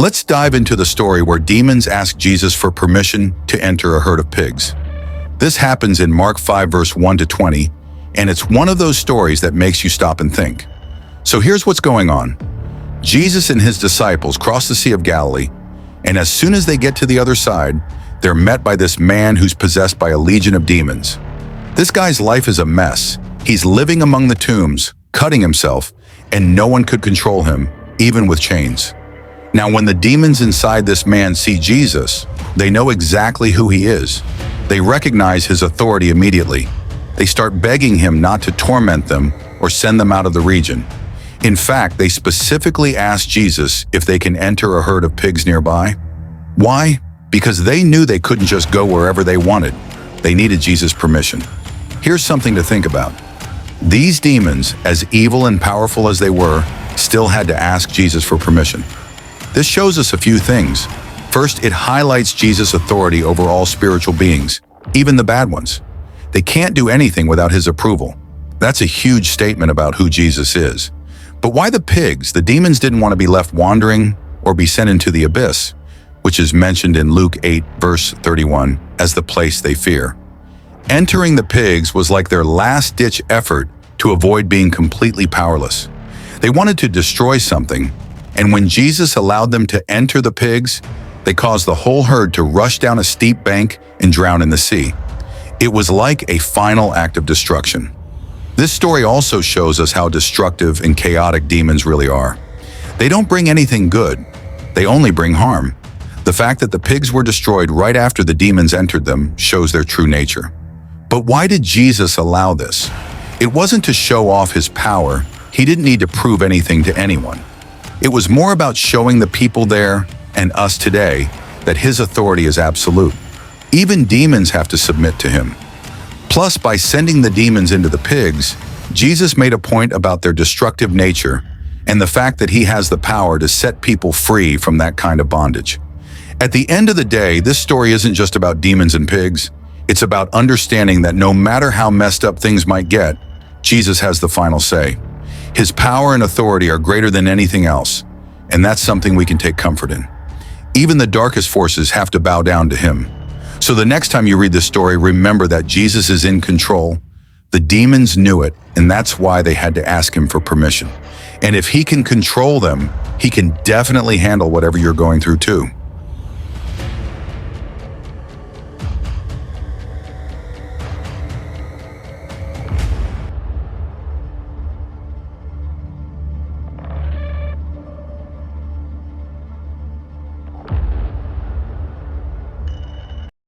Let's dive into the story where demons ask Jesus for permission to enter a herd of pigs. This happens in Mark 5 verse 1 to 20, and it's one of those stories that makes you stop and think. So here's what's going on. Jesus and his disciples cross the Sea of Galilee, and as soon as they get to the other side, they're met by this man who's possessed by a legion of demons. This guy's life is a mess. He's living among the tombs, cutting himself, and no one could control him, even with chains. Now, when the demons inside this man see Jesus, they know exactly who he is. They recognize his authority immediately. They start begging him not to torment them or send them out of the region. In fact, they specifically ask Jesus if they can enter a herd of pigs nearby. Why? Because they knew they couldn't just go wherever they wanted. They needed Jesus' permission. Here's something to think about. These demons, as evil and powerful as they were, still had to ask Jesus for permission. This shows us a few things. First, it highlights Jesus' authority over all spiritual beings, even the bad ones. They can't do anything without his approval. That's a huge statement about who Jesus is. But why the pigs? The demons didn't want to be left wandering or be sent into the abyss, which is mentioned in Luke 8, verse 31, as the place they fear. Entering the pigs was like their last-ditch effort to avoid being completely powerless. They wanted to destroy something, and when Jesus allowed them to enter the pigs, they caused the whole herd to rush down a steep bank and drown in the sea. It was like a final act of destruction. This story also shows us how destructive and chaotic demons really are. They don't bring anything good. They only bring harm. The fact that the pigs were destroyed right after the demons entered them shows their true nature. But why did Jesus allow this? It wasn't to show off his power. He didn't need to prove anything to anyone. It was more about showing the people there and us today that his authority is absolute. Even demons have to submit to him. Plus, by sending the demons into the pigs, Jesus made a point about their destructive nature and the fact that he has the power to set people free from that kind of bondage. At the end of the day, this story isn't just about demons and pigs. It's about understanding that no matter how messed up things might get, Jesus has the final say. His power and authority are greater than anything else, and that's something we can take comfort in. Even the darkest forces have to bow down to him. So the next time you read this story, remember that Jesus is in control. The demons knew it, and that's why they had to ask him for permission. And if he can control them, he can definitely handle whatever you're going through too.